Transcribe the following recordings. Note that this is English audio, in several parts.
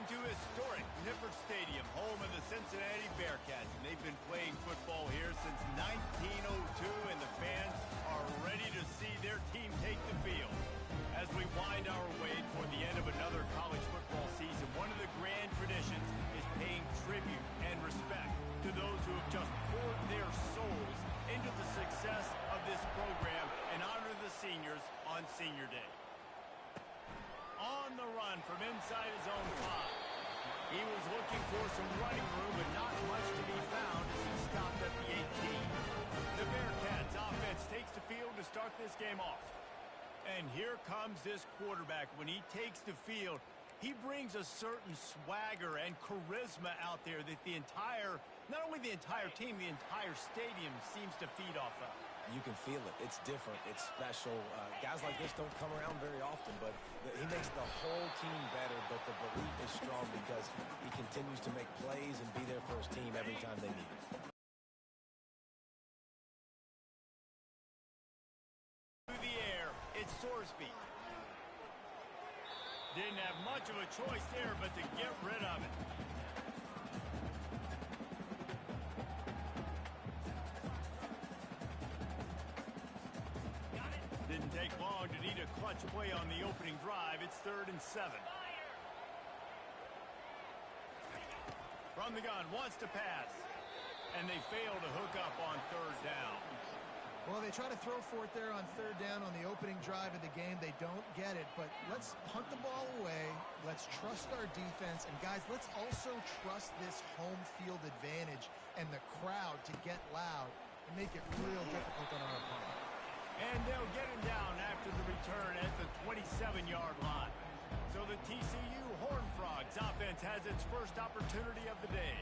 Welcome to historic Nippert Stadium, home of the Cincinnati Bearcats. And they've been playing football here since 1902, and the fans are ready to see their team take the field. As we wind our way toward the end of another college football season, one of the grand traditions is paying tribute and respect to those who have just poured their souls into the success of this program and honor the seniors on Senior Day. On the run from inside his own 5. He was looking for some running room, but not much to be found as he stopped at the 18. The Bearcats offense takes the field to start this game off. And here comes this quarterback. When he takes the field, he brings a certain swagger and charisma out there that not only the entire team, the entire stadium seems to feed off of. You can feel it. It's different. It's special. Guys like this don't come around very often, but he makes the whole team better, but the belief is strong because he continues to make plays and be there for his team every time they need it. Through the air, it's Sorsby. Didn't have much of a choice there, but to get rid of it. Didn't take long to need a clutch play on the opening drive. It's 3rd and 7. From the gun, wants to pass. And they fail to hook up on 3rd down. Well, they try to throw for it there on 3rd down on the opening drive of the game. They don't get it, but let's punt the ball away. Let's trust our defense. And, guys, let's also trust this home field advantage and the crowd to get loud and make it real difficult on our opponent. And they'll get him down after the return at the 27-yard line. So the TCU Horned Frogs offense has its first opportunity of the day.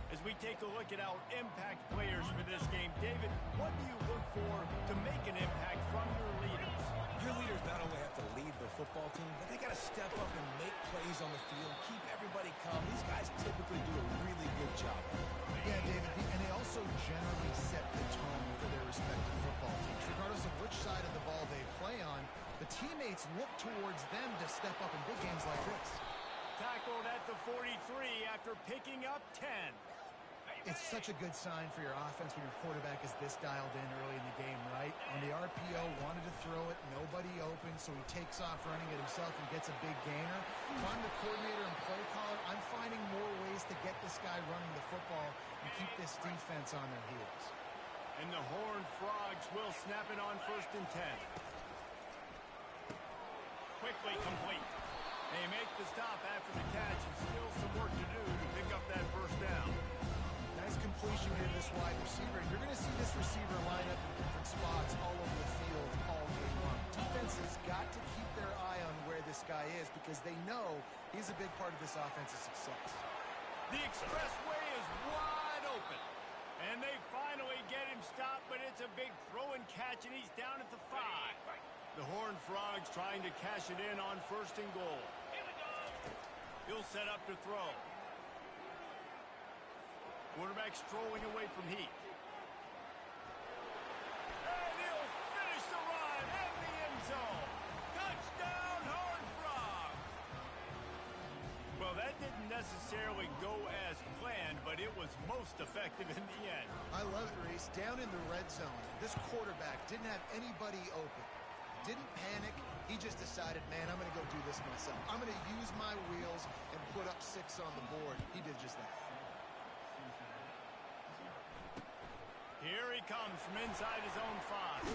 As we take a look at our impact players for this game, David, what do you look for to make an impact from your leaders? Your leaders not only have to lead their football team, but they got to step up and make plays on the field, keep everybody calm. These guys typically do a really good job. Yeah, David, and they also generally set the tone for their respective football teams. Regardless of which side of the ball they play on, the teammates look towards them to step up in big games like this. Tackled at the 43 after picking up 10. It's such a good sign for your offense when your quarterback is this dialed in early in the game, right? On the RPO, wanted to throw it, nobody open, so he takes off running it himself and gets a big gainer. If I'm the coordinator and play caller, I'm finding more ways to get this guy running the football and keep this defense on their heels. And the Horned Frogs will snap it on 1st and 10. Quickly complete. They make the stop after the catch, and still some work to do to pick up that 1st down. Nice completion here to this wide receiver. And you're going to see this receiver line up in different spots all over the field all game long. Defense has got to keep their eye on where this guy is because they know he's a big part of this offense's success. The expressway is wide open. And they finally get him stopped, but it's a big throw and catch, and he's down at the 5. The Horned Frogs trying to cash it in on 1st and goal. He'll set up to throw. Quarterback strolling away from Heat. And he'll finish the run in the end zone. Touchdown, Horned Frogs! Well, that didn't necessarily go as planned, but it was most effective in the end. I love it, Reese. Down in the red zone, this quarterback didn't have anybody open. Didn't panic. He just decided, man, I'm going to go do this myself. I'm going to use my wheels and put up 6 on the board. He did just that. Here he comes from inside his own 5.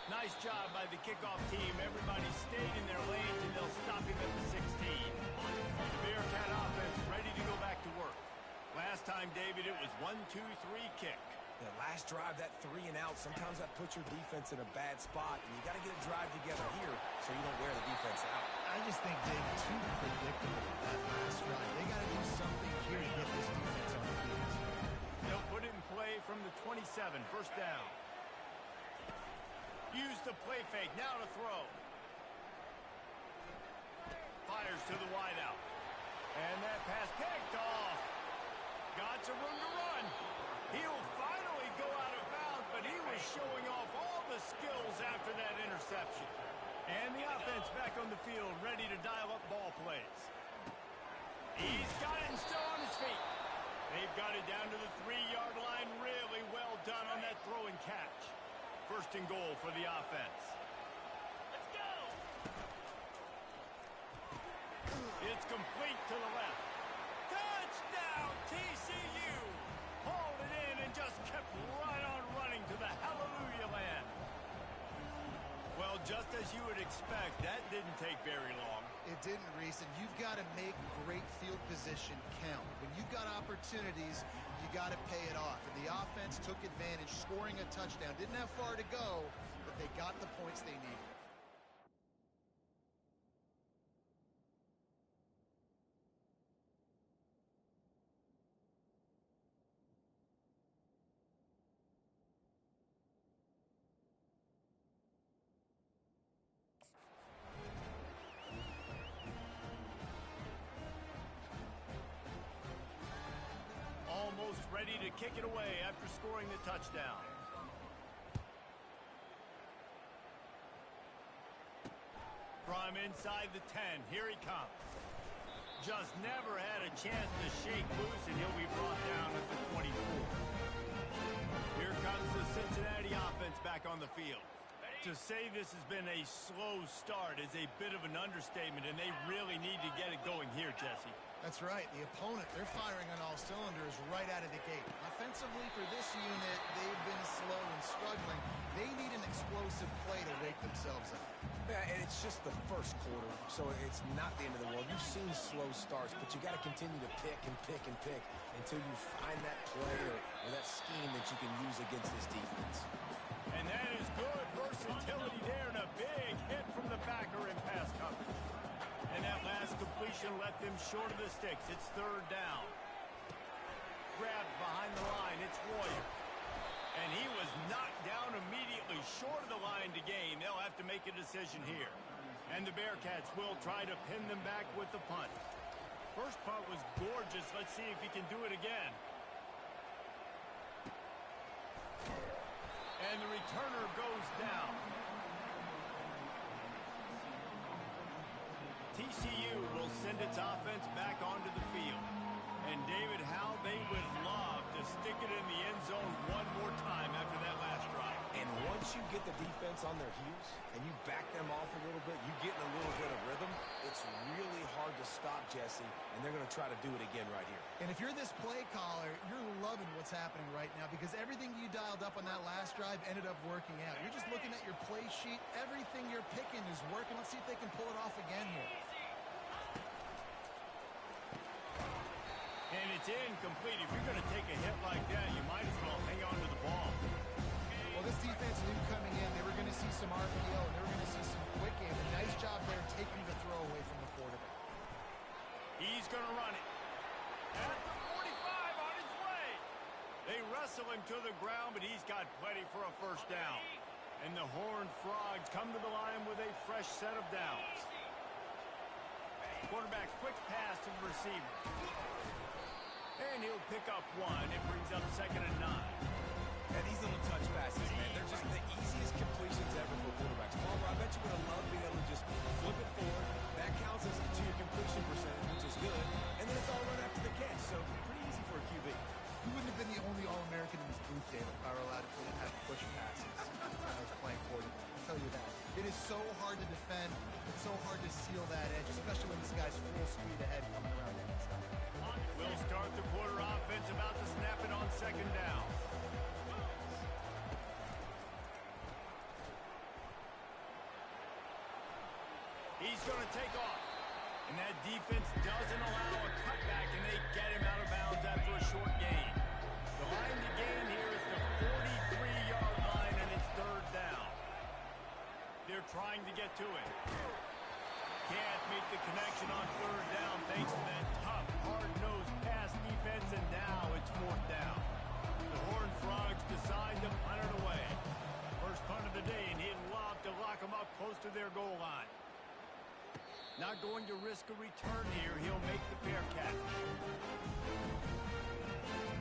Nice job by the kickoff team. Everybody stayed in their lanes, and they'll stop him at the 16. The Bearcat offense ready to go back to work. Last time, David, it was 1-2-3 kick. The last drive, that 3 and out, sometimes that puts your defense in a bad spot, and you got to get a drive together here so you don't wear the defense out. I just think, David, too predictable that last drive. They got to do something here to get this defense on the field. They'll put it in play from the 27, 1st down. Use the play fake, now to throw. Fires to the wideout. And that pass picked off. Got some room to run. He'll finally go out of bounds, but he was showing off all the skills after that interception. And the offense back on the field, ready to dial up ball plays. He's got it and still on his feet. They've got it down to the 3-yard line. Really well done on that throw and catch. First and goal for the offense. Let's go. It's complete to the left. Touchdown, TCU. Hauled it in and just kept right on running to the hallelujah land. Well, just as you would expect, that didn't take very long. It didn't, Reese, and you've got to make great field position count. When you've got opportunities, you got to pay it off. And the offense took advantage, scoring a touchdown. Didn't have far to go, but they got the points they needed. Almost ready to kick it away after scoring the touchdown. From inside the 10, here he comes. Just never had a chance to shake loose, and he'll be brought down at the 24. Here comes the Cincinnati offense back on the field. To say this has been a slow start is a bit of an understatement, and they really need to get it going here, Jesse. That's right. The opponent, they're firing on all cylinders right out of the gate. Offensively for this unit, they've been slow and struggling. They need an explosive play to wake themselves up. Yeah, and it's just the first quarter, so it's not the end of the world. You've seen slow starts, but you got to continue to pick and pick and pick until you find that play or that scheme that you can use against this defense. And that is good versatility there, and a big hit from the backer in pass coverage. And that last completion left them short of the sticks. It's third down. Grabbed behind the line. It's Warrior. And he was knocked down immediately short of the line to gain. They'll have to make a decision here. And the Bearcats will try to pin them back with the punt. First punt was gorgeous. Let's see if he can do it again. And the returner goes down. TCU will send its offense back onto the field. And David, how they would love to stick it in the end zone one more time after that last drive. And once you get the defense on their heels and you back them off a little bit, you get in a little bit of rhythm, it's really hard to stop, Jesse, and they're going to try to do it again right here. And if you're this play caller, you're loving what's happening right now because everything you dialed up on that last drive ended up working out. You're just looking at your play sheet. Everything you're picking is working. Let's see if they can pull it off again here. And it's incomplete. If you're going to take a hit like that, you might as well hang on to the ball. Well, this defense knew coming in they were going to see some RPO, and they were going to see some quick game. A nice job there taking the throw away from the quarterback. He's going to run it. At the 45 on his way. They wrestle him to the ground, but he's got plenty for a first down. And the Horned Frogs come to the line with a fresh set of downs. Quarterback quick pass to the receiver. And he'll pick up one. It brings up 2nd and 9. And these little touch passes, man, they're just the easiest completions ever for quarterbacks. Palmer, I bet you would have loved being able to just flip it forward. That counts as to your completion percentage, which is good. And then it's all run after the catch, so pretty easy for a QB. You wouldn't have been the only All-American in this booth, David, if I were allowed to have push passes when I was playing quarterback. I'll tell you that. It is so hard to defend. It's so hard to seal that edge, especially when this guy's full speed ahead coming around the inside. We'll start the quarter offense, about to snap it on 2nd down. He's going to take off. And that defense doesn't allow a cutback, and they get him out of bounds after a short gain. The line to gain here is the 43-yard line, and it's 3rd down. They're trying to get to it. Can't make the connection on 3rd down thanks to that tough, hard-nosed pass defense, and now it's 4th down. The Horned Frogs decide to punt it away. First punt of the day, and he'd love to lock them up close to their goal line. Not going to risk a return here. He'll make the fair catch.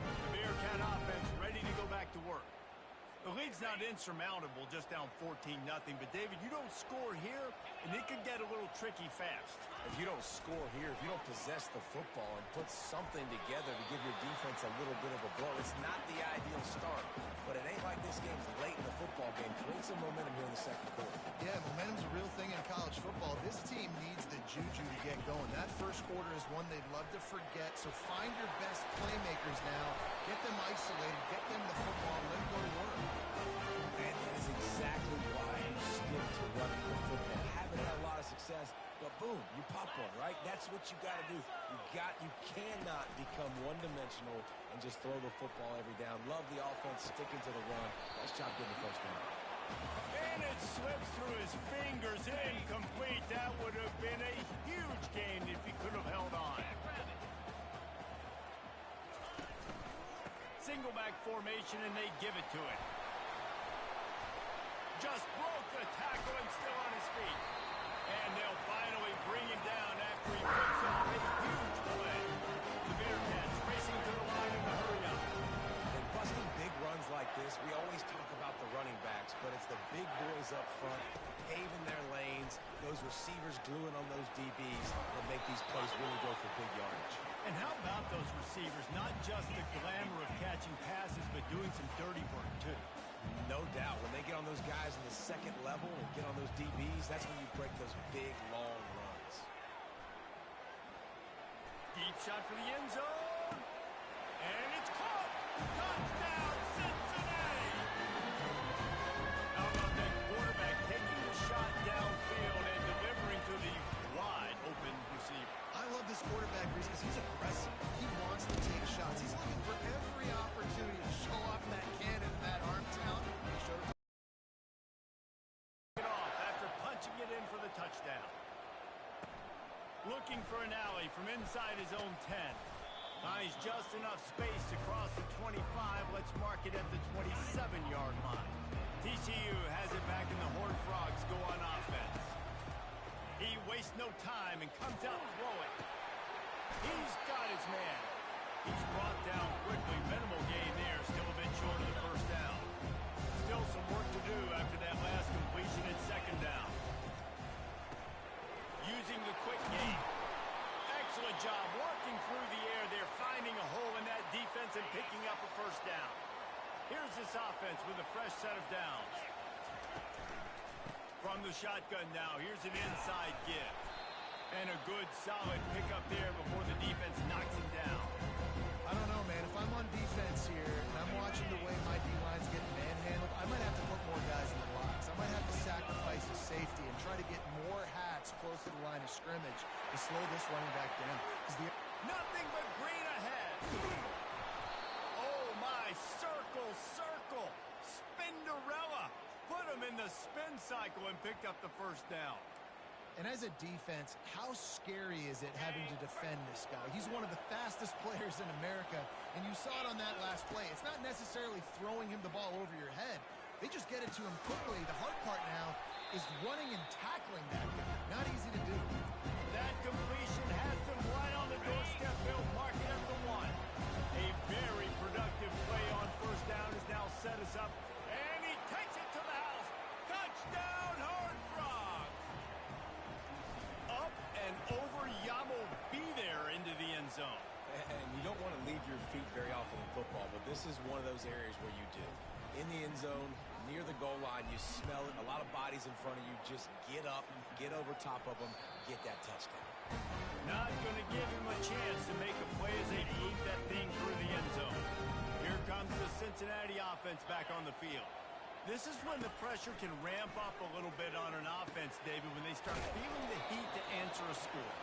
The Bearcat offense ready to go back to work. The lead's not insurmountable, just down 14-0. But, David, you don't score here, and it could get a little tricky fast. If you don't score here, if you don't possess the football and put something together to give your defense a little bit of a blow, it's not the ideal start. But it ain't like this game's late in the football game. Create some momentum here in the second quarter. Yeah, momentum's a real thing in college football. This team needs the juju to get going. That first quarter is one they'd love to forget. So find your best playmakers now. Get them isolated. Get them the football. Let them go to work. And that is exactly why you stick to running the football. Haven't had a lot of success, but boom, you pop one, right? That's what you got to do. You cannot become one-dimensional and just throw the football every down. Love the offense sticking to the run. Nice job getting the first down. And it slips through his fingers, incomplete. That would have been a huge gain if he could have held on. Single back formation, and they give it to him. Just broke the tackle and still on his feet. And they'll finally bring him down after he picks off a huge play. The Bearcats racing to the line in the hurry-up. And busting big runs like this, we always talk about the running backs, but it's the big boys up front, paving their lanes, those receivers gluing on those DBs that make these plays really go for big yardage. And how about those receivers? Not just the glamour of catching passes, but doing some dirty work, too. No doubt. When they get on those guys in the second level and get on those DBs, that's when you break those big, long runs. Deep shot for the end zone. And it's caught. Touchdown, Cincinnati. How about that quarterback taking the shot downfield and delivering to the wide open receiver? I love this quarterback because he's aggressive. He wants to take shots. He's looking for every opportunity to show off that cannon and that arm talent. He showed it off after punching it in for the touchdown. Looking for an alley from inside his own 10. Finds just enough space to cross the 25. Let's mark it at the 27-yard line. TCU has it back, and the Horned Frogs go on offense. He wastes no time and comes out throwing. He's got his man. He's brought down quickly. Minimal gain there. Still a bit short of the first down. Still some work to do after that last completion at second down. Using the quick game. Excellent job working through the air. They're finding a hole in that defense and picking up a first down. Here's this offense with a fresh set of downs. From the shotgun now, here's an inside give. And a good, solid pickup there before the defense knocks him down. I don't know, man. If I'm on defense here and I'm watching the way my D-line's getting manhandled, I might have to put more guys in the box. I might have to sacrifice a safety and try to get more hats close to the line of scrimmage to slow this running back down. Nothing but green ahead. Oh, my. Circle, circle. Spinderella. Put him in the spin cycle and picked up the first down. And as a defense, how scary is it having to defend this guy? He's one of the fastest players in America, and you saw it on that last play. It's not necessarily throwing him the ball over your head. They just get it to him quickly. The hard part now is running and tackling that guy. Not easy to do. That completion has them right on the doorstep. They'll mark it at the 1. A very productive play on first down has now set us up, and he takes it to the house. Touchdown, Horned Frogs! Up and over, Yamo be there into the end zone. And you don't want to leave your feet very often in football, but this is one of those areas where you do. In the end zone, near the goal line, you smell it. A lot of bodies in front of you. Just get up, get over top of them, get that touchdown. Not going to give him a chance to make a play as they move that thing through the end zone. Here comes the Cincinnati offense back on the field. This is when the pressure can ramp up a little bit on an offense, David, when they start feeling the heat to answer a score.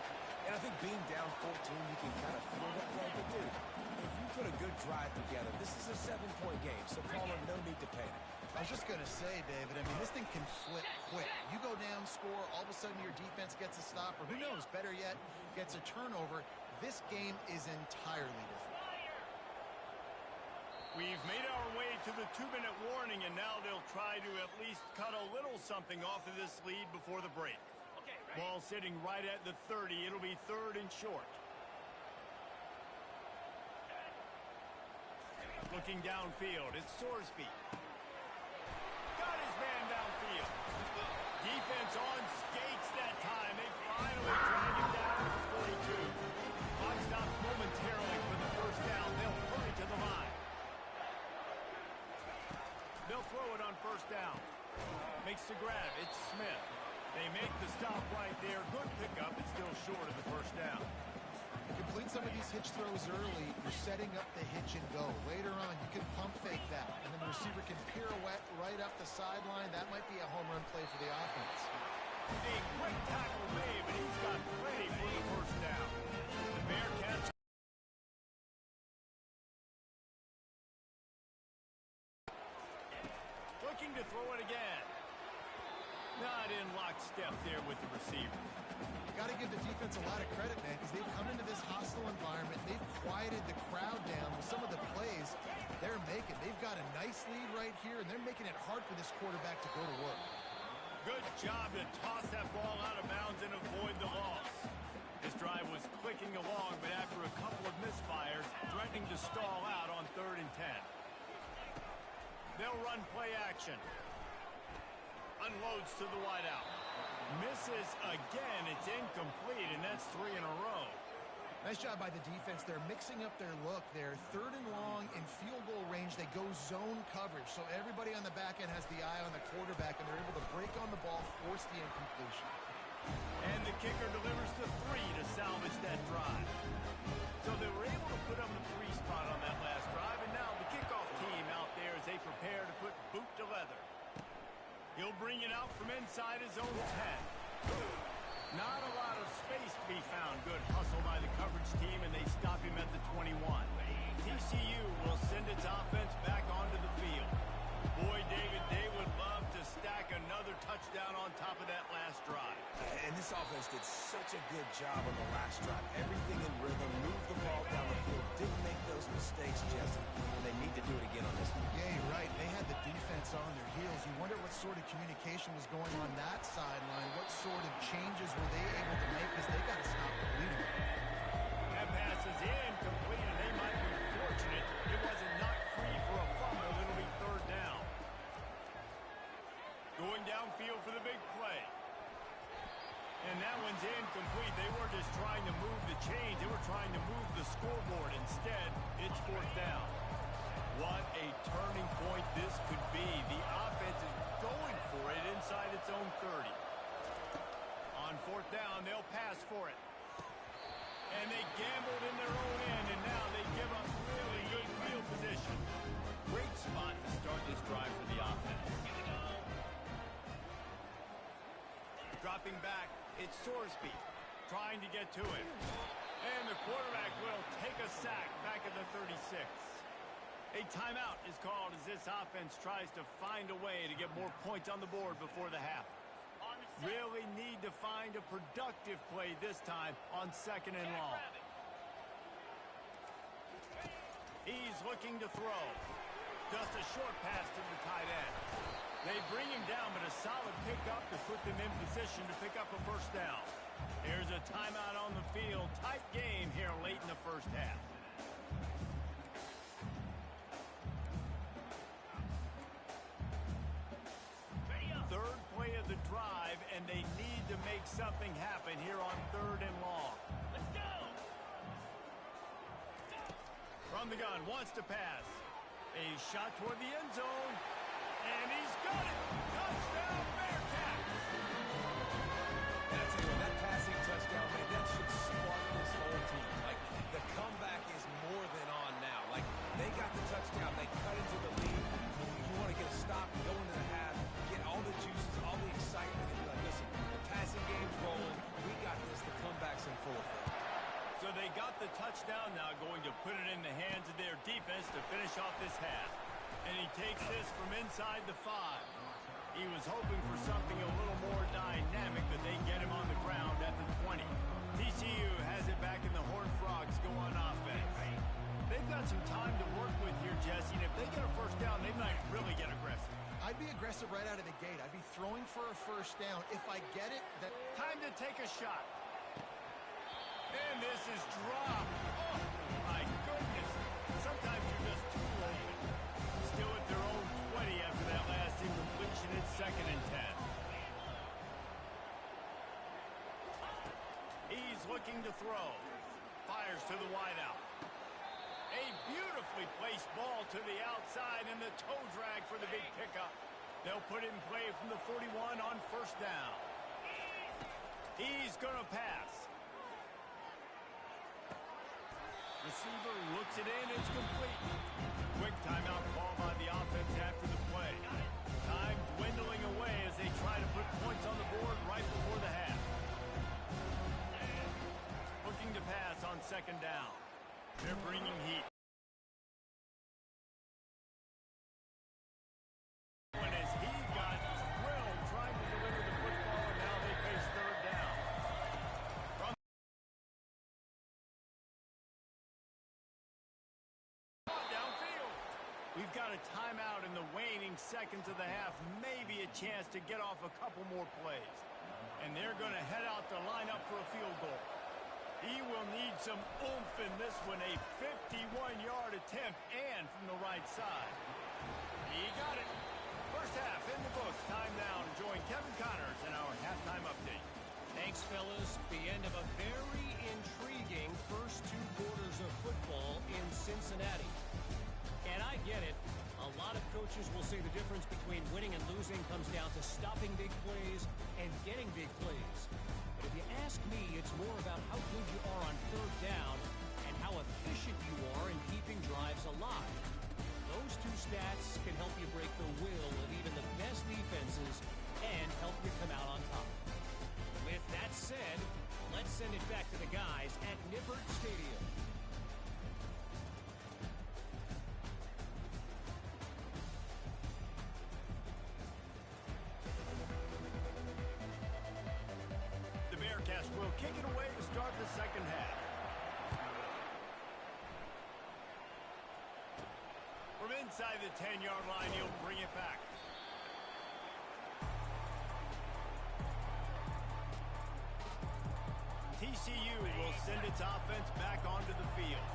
And I think being down 14, you can kind of feel that play. But, dude, if you put a good drive together, this is a 7-point game, so Palmer, no need to panic. I was just going to say, David, I mean, this thing can flip quick. You go down, score, all of a sudden your defense gets a stop, or who knows, better yet, gets a turnover. This game is entirely different. We've made our way to the 2-minute warning, and now they'll try to at least cut a little something off of this lead before the break. Ball sitting right at the 30. It'll be 3rd and short. Looking downfield, it's Sorsby. Got his man downfield. Defense on skates that time. They finally drag him down to the 42. Clock stops momentarily for the first down. They'll hurry to the line. They'll throw it on first down. Makes the grab. It's Smith. They make the stop right there. Good pickup. It's still short of the first down. Complete some of these hitch throws early. You're setting up the hitch and go. Later on, you can pump fake that. And then the receiver can pirouette right up the sideline. That might be a home run play for the offense. A quick tackle made, but he's got plenty for the first down. The Bearcats looking to throw it again. Not in lockstep there with the receiver. Got to give the defense a lot of credit, man, because they've come into this hostile environment. They've quieted the crowd down with some of the plays they're making. They've got a nice lead right here, and they're making it hard for this quarterback to go to work. Good job to toss that ball out of bounds and avoid the loss. This drive was clicking along, but after a couple of misfires, threatening to stall out on 3rd and 10. They'll run play action. Unloads to the wideout. Misses again. It's incomplete, and that's 3 in a row. Nice job by the defense. They're mixing up their look there. 3rd and long in field goal range. They go zone coverage, so everybody on the back end has the eye on the quarterback, and they're able to break on the ball, force the incompletion. And the kicker delivers the 3 to salvage that drive. So they were able to put up the 3 spot on that last drive, and now the kickoff team out there as they prepare to put boot to leather. He'll bring it out from inside his own 10. Not a lot of space to be found. Good hustle by the coverage team, and they stop him at the 21. TCU will send its offense back onto the field. Boy, David, they would love to stack another touchdown on top of that last drive. And this offense did such a good job on the last drive. Everything in rhythm, moved the ball down the field, didn't make those mistakes, Jesse. And they need to do it again on this one. Yeah, you're right. They had the defense on their heels. You wonder what sort of communication was going on that sideline. What sort of changes were they able to make, because they got to stop the bleeding. That pass is incomplete, and they might be fortunate it wasn't knocked free for a fumble. It'll be 3rd down. Going downfield for the big play. And that one's incomplete. They were just trying to move the chains. They were trying to move the scoreboard. Instead, it's 4th down. What a turning point this could be. The offense is going for it inside its own 30. On 4th down, they'll pass for it. And they gambled in their own end, and now they give up really good field position. Great spot to start this drive for the offense. Dropping back, it's Sorsby trying to get to it. And the quarterback will take a sack back at the 36. A timeout is called as this offense tries to find a way to get more points on the board before the half. Really need to find a productive play this time on 2nd and long. He's looking to throw. Just a short pass to the tight end. They bring him down, but a solid pickup to put them in position to pick up a first down. Here's a timeout on the field. Tight game here late in the first half. Third play of the drive, and they need to make something happen here on 3rd and long. Let's go! From the gun, wants to pass. A shot toward the end zone. And he's got it! Touchdown, Bearcats! That's it. That passing touchdown, man, that should spark this whole team. Like, the comeback is more than on now. Like, they got the touchdown. They cut into the lead. You want to get a stop, go into the half, get all the juices, all the excitement, and be like, listen, the passing game's rolling. We got this. The comeback's in full effect. So they got the touchdown now, going to put it in the hands of their defense to finish off this half. And he takes this from inside the 5. He was hoping for something a little more dynamic, but they get him on the ground at the 20. TCU has it back, and the Horned Frogs go on offense. They've got some time to work with here, Jesse, and if they get a first down, they might really get aggressive. I'd be aggressive right out of the gate. I'd be throwing for a first down. If I get it, that time to take a shot. And this is dropped. Oh, my goodness. Sometimes you're just too late. Still at their own 20 after that last incompletion. It's 2nd and 10. throw. Fires to the wideout. A beautifully placed ball to the outside and the toe drag for the big pickup. They'll put it in play from the 41 on first down. He's going to pass. Receiver looks it in. It's complete. Quick timeout call by the offense after the play. Time dwindling away as they try to put points on the board right before the half. Looking to pass on second down. They're bringing heat. As he got drilled trying to deliver the football, and now they face third down. From downfield. We've got a timeout in the waning seconds of the half. Maybe a chance to get off a couple more plays. And they're going to head out to line up for a field goal. He will need some oomph in this one. A 51-yard attempt and from the right side. He got it. First half in the books. Time now to join Kevin Connors in our halftime update. Thanks, fellas. The end of a very intriguing first two quarters of football in Cincinnati. And I get it. A lot of coaches will say the difference between winning and losing comes down to stopping big plays and getting big plays. But if you ask me, it's more about how good you are on third down and how efficient you are in keeping drives alive. Those two stats can help you break the will of even the best defenses and help you come out on top. With that said, let's send it back to the guys at Nippert Stadium. Will kick it away to start the second half. From inside the 10-yard line, he'll bring it back. TCU will send its offense back onto the field.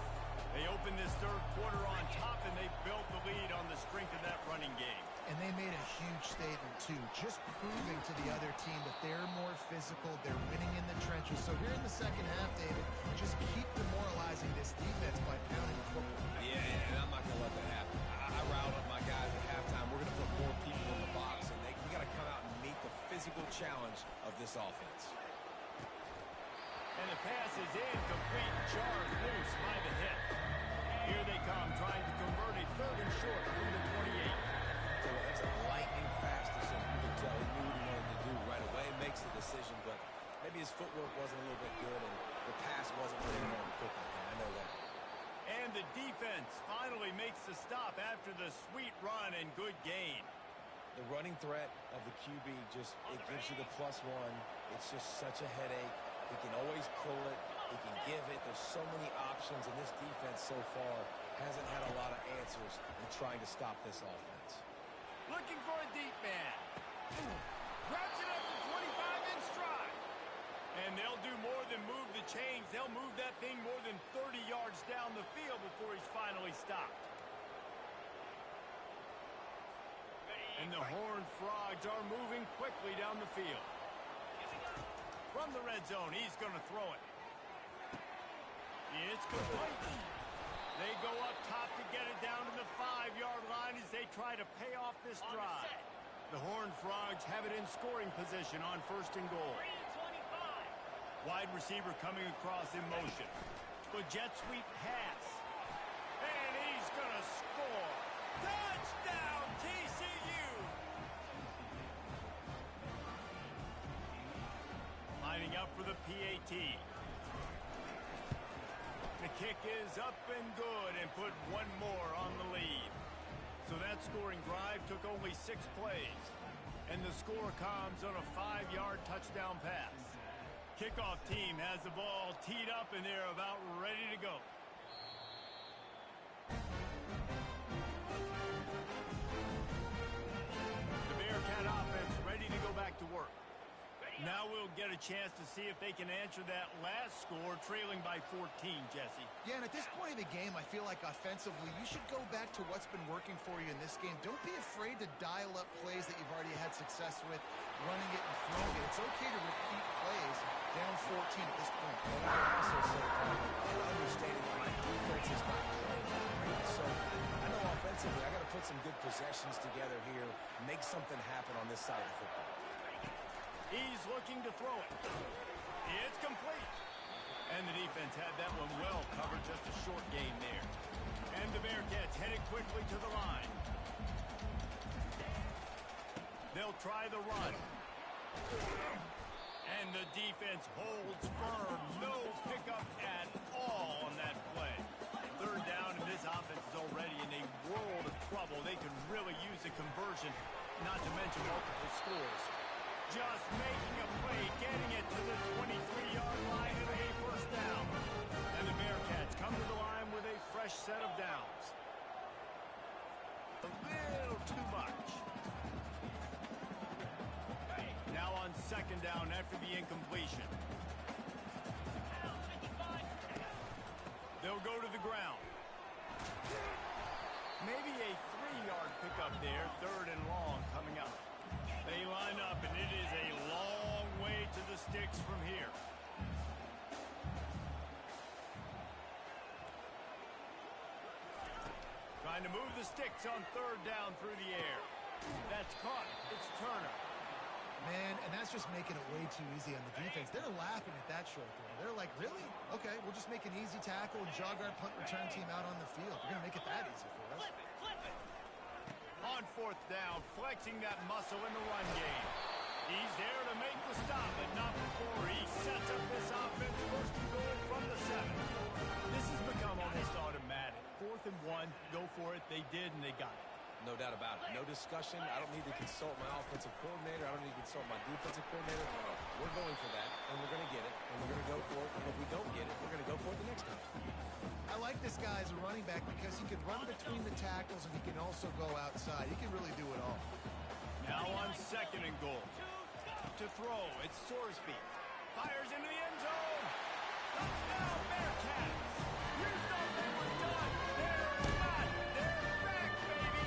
They open this third quarter on top, and they built the lead on the strength of that running game. And they made a huge statement, too, just proving to the other team that they're more physical, they're winning in the trenches. So here in the second half, David, just keep demoralizing this defense by pounding the football. Yeah, and I'm not going to let that happen. I riled up my guys at halftime. We're going to put more people in the box, and we got to come out and meet the physical challenge of this offense. And the pass is incomplete, jarred loose by the hit. Here they come, trying to convert a third and short from the 28. So that's a lightning fast decision. You can tell he knew what he wanted to do right away. Makes the decision, but maybe his footwork wasn't a little bit good, and the pass wasn't where he wanted to put that thing. I know that. And the defense finally makes the stop after the sweet run and good gain. The running threat of the QB just, it gives you the +1. It's just such a headache. He can always pull it. He can give it. There's so many options, and this defense so far hasn't had a lot of answers in trying to stop this offense. Looking for a deep man. Grabs it up to 25 in stride. And they'll do more than move the chains. They'll move that thing more than 30 yards down the field before he's finally stopped. And the Horned Frogs are moving quickly down the field. From the red zone, he's going to throw it. It's complete. They go up top to get it down to the 5-yard line as they try to pay off this drive. The Horned Frogs have it in scoring position on first and goal. Wide receiver coming across in motion. The jet sweep pass. And he's going to score. Touchdown, TCU! Lining up for the PAT. The kick is up and good and put one more on the lead. So that scoring drive took only 6 plays. And the score comes on a 5-yard touchdown pass. Kickoff team has the ball teed up and they're about ready to go. The Bearcat offense ready to go back to work. Now Now we'll get a chance to see if they can answer that last score, trailing by 14, Jesse. Yeah, and at this point of the game, I feel like offensively, you should go back to what's been working for you in this game. Don't be afraid to dial up plays that you've already had success with, running it and throwing it. It's okay to repeat plays down 14 at this point. Well, I also say, understanding that my defense is not playing that great. So I know offensively, I got to put some good possessions together here, make something happen on this side of the football. He's looking to throw it. It's complete. And the defense had that one well covered, just a short gain there. And the Bearcats headed quickly to the line. They'll try the run. And the defense holds firm. No pickup at all on that play. Third down, and this offense is already in a world of trouble. They can really use a conversion, not to mention multiple scores. Just making a play, getting it to the 23-yard line and a first down. And the Bearcats come to the line with a fresh set of downs. A little too much. Now on second down after the incompletion. They'll go to the ground. Maybe a 3-yard pickup there, third and long coming up. They line up, and it is a long way to the sticks from here. Trying to move the sticks on third down through the air. That's caught. It's Turner. Man, and that's just making it way too easy on the defense. They're laughing at that short throw. They're like, really? Okay, we'll just make an easy tackle and jog our punt return team out on the field. We're going to make it that easy for us. On fourth down, flexing that muscle in the run game. He's there to make the stop, but not before he sets up this offense first and goal from the 7. This has become almost automatic. 4th and 1, go for it. They did, and they got it. No doubt about it. No discussion. I don't need to consult my offensive coordinator. I don't need to consult my defensive coordinator. We're going for that, and we're going to get it, and we're going to go for it. And if we don't get it, we're going to go for it the next time. I like this guy as a running back because he can run between the tackles and he can also go outside. He can really do it all. Now on second and goal. To throw, it's Sorsby. Fires into the end zone. Touchdown, Bearcats. You thought they were done. They're not. They're back, baby.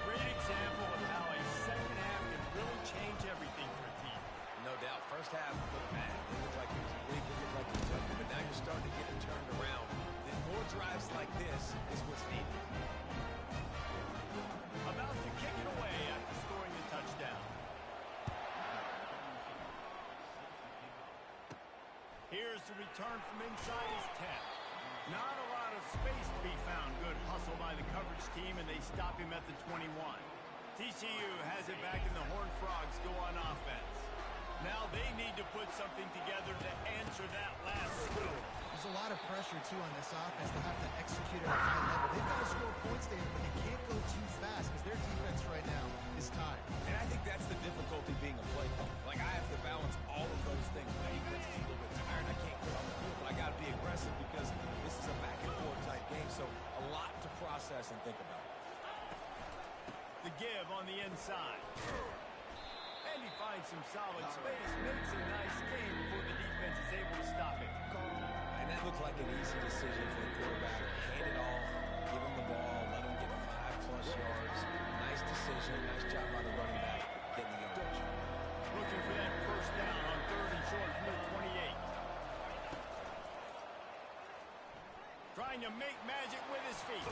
Great example of how a second half can really change everything for a team. No doubt. First half looked bad. It looked like it was weak. It looked like it was ugly. But now you're starting to get it turned around. Then more drives like this is what's needed. About to kick it away after scoring the touchdown. Here's the return from inside his 10. Not a lot of space to be found. Good hustle by the coverage team, and they stop him at the 21. TCU has it back, and the Horned Frogs go on offense. Now they need to put something together to answer that last score. There's a lot of pressure, too, on this offense to have to execute at a high level. They've got to score points, David, but they can't go too fast because their defense right now is tired. And I think that's the difficulty being a play caller. Like, I have to balance all of those things. My defense is a little bit tired. I can't get on the field, but I got to be aggressive because this is a back-and-forth type game, so a lot to process and think about. The give on the inside. And he finds some solid space, makes a nice game before the defense is able to stop it. And that looked like an easy decision for the quarterback. Hand it off, give him the ball, let him get 5+ yards. Nice decision, nice job by the running back, getting the yardage. Looking for that first down on third and short from the 28. Trying to make magic with his feet.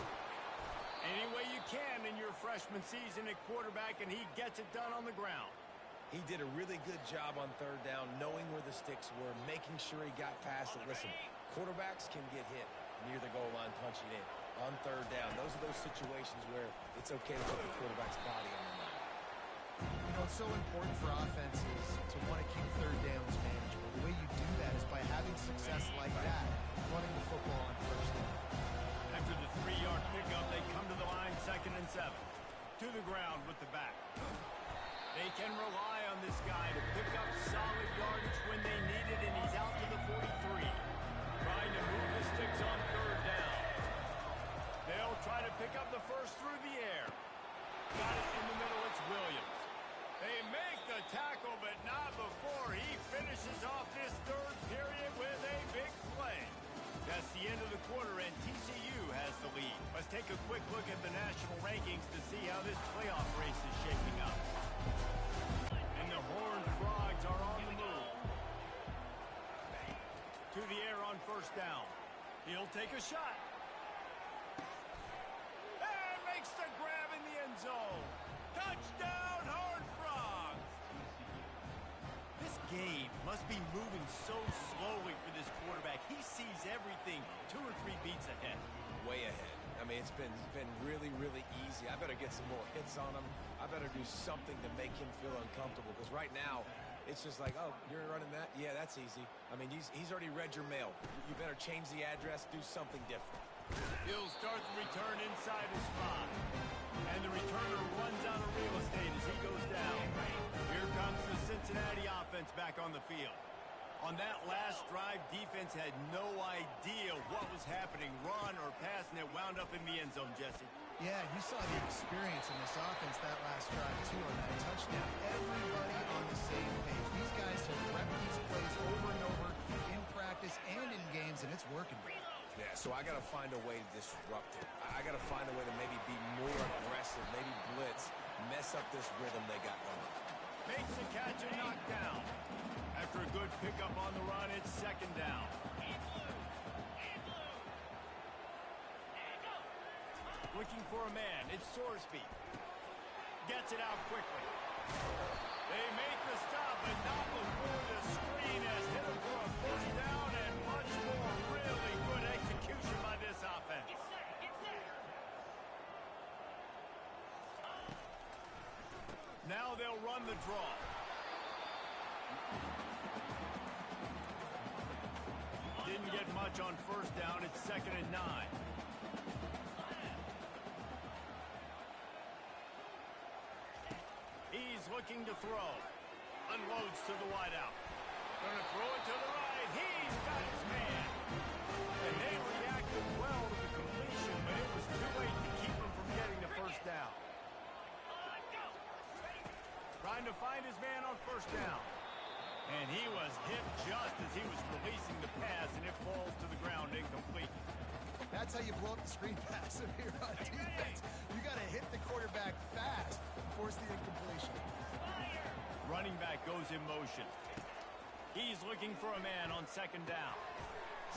Any way you can in your freshman season at quarterback, and he gets it done on the ground. He did a really good job on third down, knowing where the sticks were, making sure he got past it. Listen, quarterbacks can get hit near the goal line punching in. On third down, those are those situations where it's okay to put the quarterback's body on the line. You know, it's so important for offenses to want to keep third downs manageable. The way you do that is by having success like that, running the football on first down. After the 3-yard pickup, they come to the line, 2nd and 7. To the ground with the back. They can rely on this guy to pick up solid yardage when they need it, and he's out to the 43. Trying to move the sticks on third down. They'll try to pick up the first through the air. Got it in the middle, it's Williams. They make the tackle, but not finishes off this third period with a big play. That's the end of the quarter, and TCU has the lead. Let's take a quick look at the national rankings to see how this playoff race is shaping up. And the Horned Frogs are on the move. To the air on first down. He'll take a shot. And makes the grab in the end zone. Touchdown, Horned Frogs! This game must be moving so slowly for this quarterback. He sees everything 2 or 3 beats ahead. Way ahead. I mean, it's been really, really easy. I better get some more hits on him. I better do something to make him feel uncomfortable, because right now, it's just like, oh, you're running that? Yeah, that's easy. I mean, he's already read your mail. You better change the address, do something different. He'll start the return inside his spot. And the returner runs out of real estate as he goes down. Here comes the Cincinnati offense back on the field. On that last drive, defense had no idea what was happening, run or pass, and it wound up in the end zone, Jesse. Yeah, you saw the experience in this offense that last drive, too, on that touchdown. Everybody on the same page. These guys have repped these plays over and over in practice and in games, and it's working. Yeah, so I got to find a way to disrupt it. I got to find a way to maybe be more aggressive, maybe blitz, mess up this rhythm they got going. Makes the catch and knocked down. After a good pickup on the run, it's second down. Looking for a man. It's Sorsby. Gets it out quickly. They make the stop, but not before the screen has hit him for a first down, and much more. Really good execution by this offense. Now they'll run the draw. Didn't get much on first down. It's 2nd and 9. He's looking to throw. Unloads to the wideout. Gonna throw it to the right. He's got his man. And they reacted well to the completion, but it was too late to keep him from getting the first down. Trying to find his man on first down. And he was hit just as he was releasing the pass, and it falls to the ground incomplete. That's how you blow up the screen pass if you're on defense. You got to hit the quarterback fast to force the incompletion. Running back goes in motion. He's looking for a man on second down.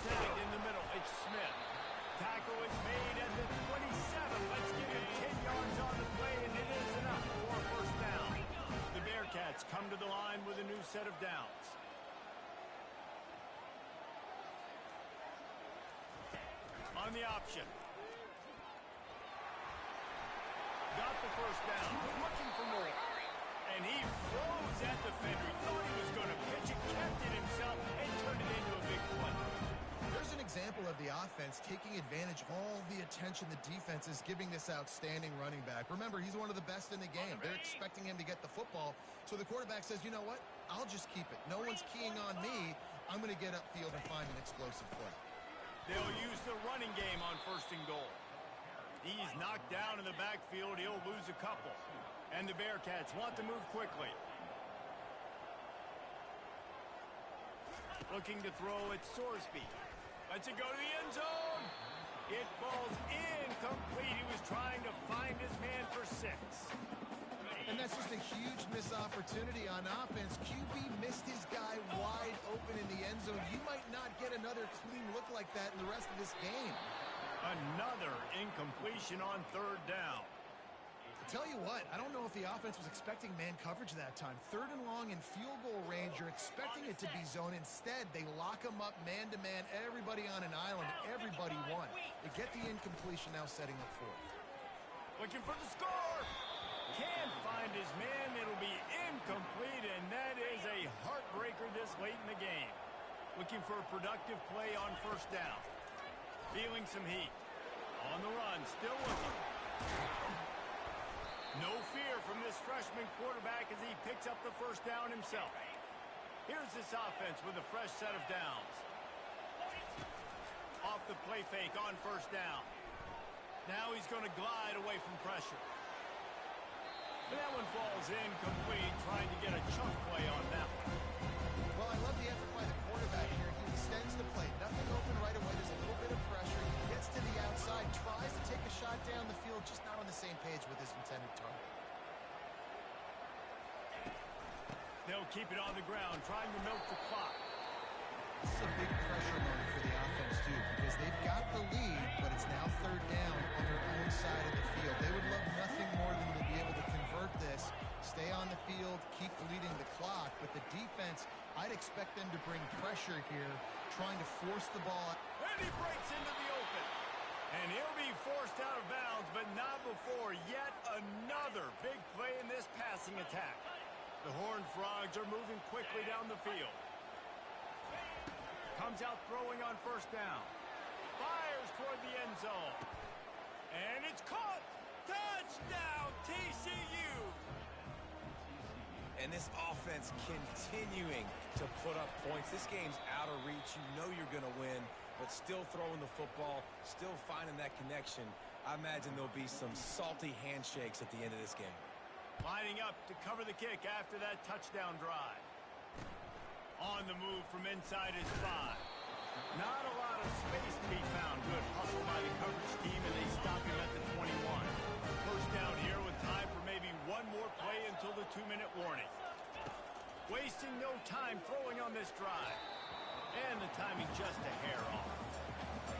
Snagged in the middle. It's Smith. Tackle is made at the 27. Let's give him 10 yards on the play, and it is enough for a first down. The Bearcats come to the line with a new set of downs. On the option. Got the first down. Looking for more. And he froze that defender. He thought he was going to pitch it, kept it himself, and turned it into a big play. There's an example of the offense taking advantage of all the attention the defense is giving this outstanding running back. Remember, he's one of the best in the game. They're expecting him to get the football. So the quarterback says, you know what? I'll just keep it. No one's keying on me. I'm going to get upfield and find an explosive play. They'll use the running game on first and goal. He's knocked down in the backfield. He'll lose a couple. And the Bearcats want to move quickly. Looking to throw at Sorsby. Lets it go to the end zone. It falls incomplete. He was trying to find his man for 6. And that's just a huge missed opportunity on offense. QB missed his guy wide open in the end zone. You might not get another clean look like that in the rest of this game. Another incompletion on third down. I tell you what, I don't know if the offense was expecting man coverage that time. 3rd and long in field goal range, you're expecting it to be zone. Instead, they lock him up man-to-man, everybody on an island, everybody won. They get the incompletion, now setting up 4th. Looking for the score. Can't find his man. It'll be incomplete, and that is a heartbreaker this late in the game. Looking for a productive play on first down. Feeling some heat. On the run, still looking. No fear from this freshman quarterback as he picks up the first down himself. Here's this offense with a fresh set of downs. Off the play fake on first down. Now he's going to glide away from pressure. And that one falls incomplete, trying to get a chunk play on that one. Well, I love the effort by the quarterback here. He extends the play. Nothing open right away. There's a little bit of pressure. He gets to the outside, tries to take a shot down the field, just not on the same page with his intended target. They'll keep it on the ground, trying to milk the clock. This is a big pressure moment for the offense, too, because they've got the lead, but it's now third down on their own side of the field. They would love nothing more than to be able to convert this, stay on the field, keep bleeding the clock. But the defense, I'd expect them to bring pressure here, trying to force the ball. And he breaks into the open. And he'll be forced out of bounds, but not before yet another big play in this passing attack. The Horned Frogs are moving quickly down the field. Comes out throwing on first down. Fires toward the end zone. And it's caught. Touchdown, TCU. And this offense continuing to put up points. This game's out of reach. You know you're going to win, but still throwing the football, still finding that connection. I imagine there'll be some salty handshakes at the end of this game. Lining up to cover the kick after that touchdown drive. On the move from inside his 5. Not a lot of space to be found. Good hustle by the coverage team, and they stop him at the 21. First down here with time for maybe one more play until the 2-minute warning. Wasting no time throwing on this drive. And the timing just a hair off.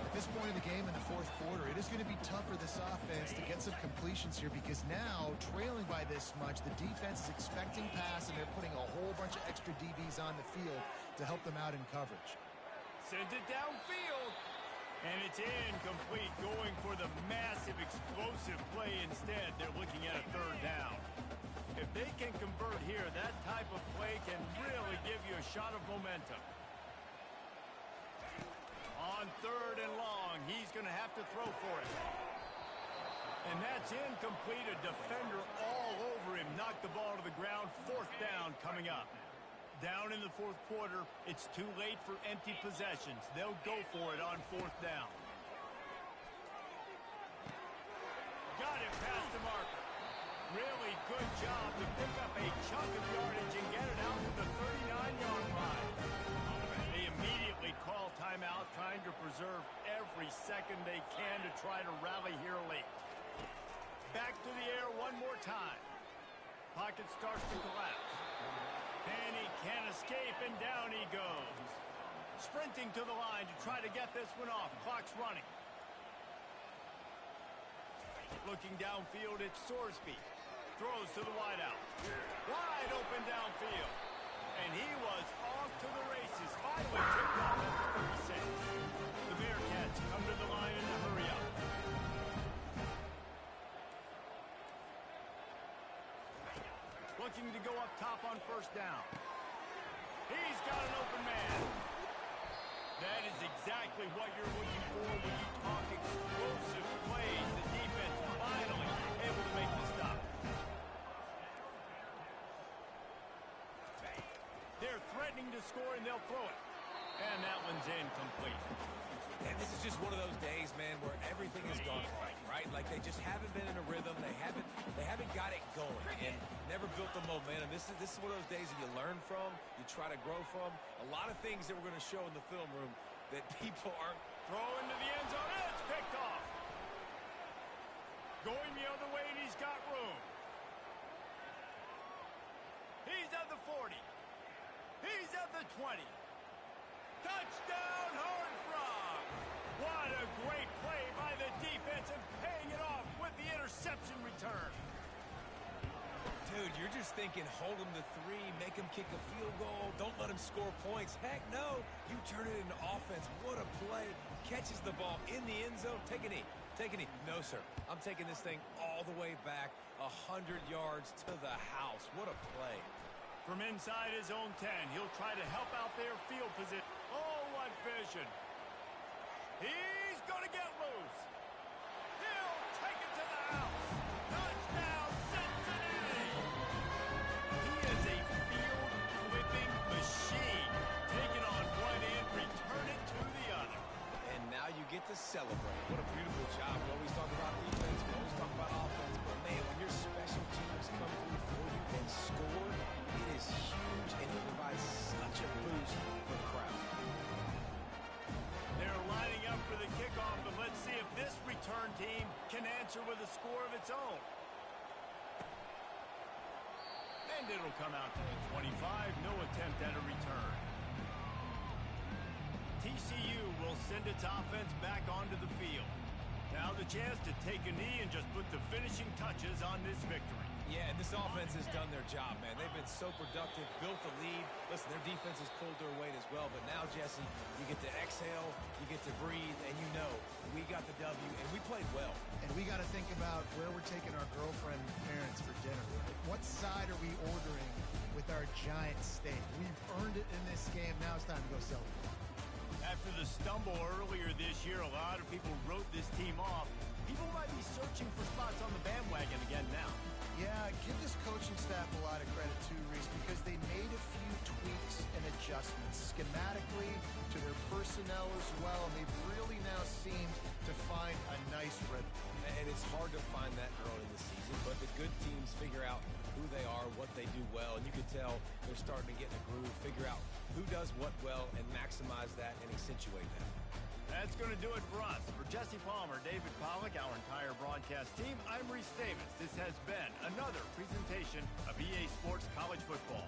At this point in the game in the fourth quarter, it is going to be tough for this offense to get some completions here because now, trailing by this much, the defense is expecting pass, and they're putting a whole bunch of extra DBs on the field to help them out in coverage. Sends it downfield. And it's incomplete, going for the massive explosive play instead. They're looking at a third down. If they can convert here, that type of play can really give you a shot of momentum. On third and long, he's going to have to throw for it. And that's incomplete. A defender all over him. Knocked the ball to the ground. Fourth down coming up. Down in the fourth quarter, it's too late for empty possessions. They'll go for it on fourth down. Got it past the marker. Really good job to pick up a chunk of yardage and get it out to the 39-yard line. They immediately call timeout, trying to preserve every second they can to try to rally here late. Back to the air one more time. Pocket starts to collapse. And he can't escape, and down he goes. Sprinting to the line to try to get this one off. Clock's running. Looking downfield, it's Sorsby. Throws to the wideout. Wide open downfield. And he was off to the races. Finally tipped off at the 36. The Bearcats come to the line in a hurry up. Looking to go up top on first down. He's got an open man. That is exactly what you're looking for when you talk explosive plays. The defense finally able to make the stop. They're threatening to score, and they'll throw it. And that one's incomplete. And this is just one of those days, man, where everything has gone right, right? Like they just haven't been in a rhythm. They haven't got it going and never built the momentum. This is one of those days that you learn from, you try to grow from. A lot of things that we're going to show in the film room that people aren't. Throwing to the end zone, and it's picked off. Going the other way, and he's got room. He's at the 40. He's at the 20. Touchdown, Horned Frog! What a great play by the defense, and paying it off with the interception return. Dude, you're just thinking, hold them to 3, make them kick a field goal, don't let them score points. Heck no, you turn it into offense. What a play. Catches the ball in the end zone. Take a knee. Take a knee. No, sir. I'm taking this thing all the way back 100 yards to the house. What a play. From inside his own 10, he'll try to help out their field position. Oh, what vision. He's going to get loose. He'll take it to the house. Touchdown, Cincinnati. He is a field-flipping machine. Take it on one end, return it to the other. And now you get to celebrate. What a beautiful job. We always talk about defense. We always talk about offense. But, man, when your special teams come through its own. And it'll come out to the 25. No attempt at a return. TCU will send its offense back onto the field. Now the chance to take a knee and just put the finishing touches on this victory. Yeah, and this offense has done their job, man. They've been so productive, built the lead. Listen, their defense has pulled their weight as well. But now, Jesse, you get to exhale, you get to breathe, and you know we got the W, and we played well. And we got to think about where we're taking our girlfriend and parents for dinner. What side are we ordering with our giant steak? We've earned it in this game. Now it's time to go celebrate. After the stumble earlier this year, a lot of people wrote this team off. People might be searching for spots on the bandwagon again now. Yeah, give this coaching staff a lot of credit too, Reese, because they made a few tweaks and adjustments schematically to their personnel as well, and they've really now seemed to find a nice rhythm. And it's hard to find that early in the season, but the good teams figure out who they are, what they do well, and you can tell they're starting to get in a groove, figure out who does what well, and maximize that and accentuate that. That's going to do it for us. For Jesse Palmer, David Pollack, our entire broadcast team, I'm Reese Davis. This has been another presentation of EA Sports College Football.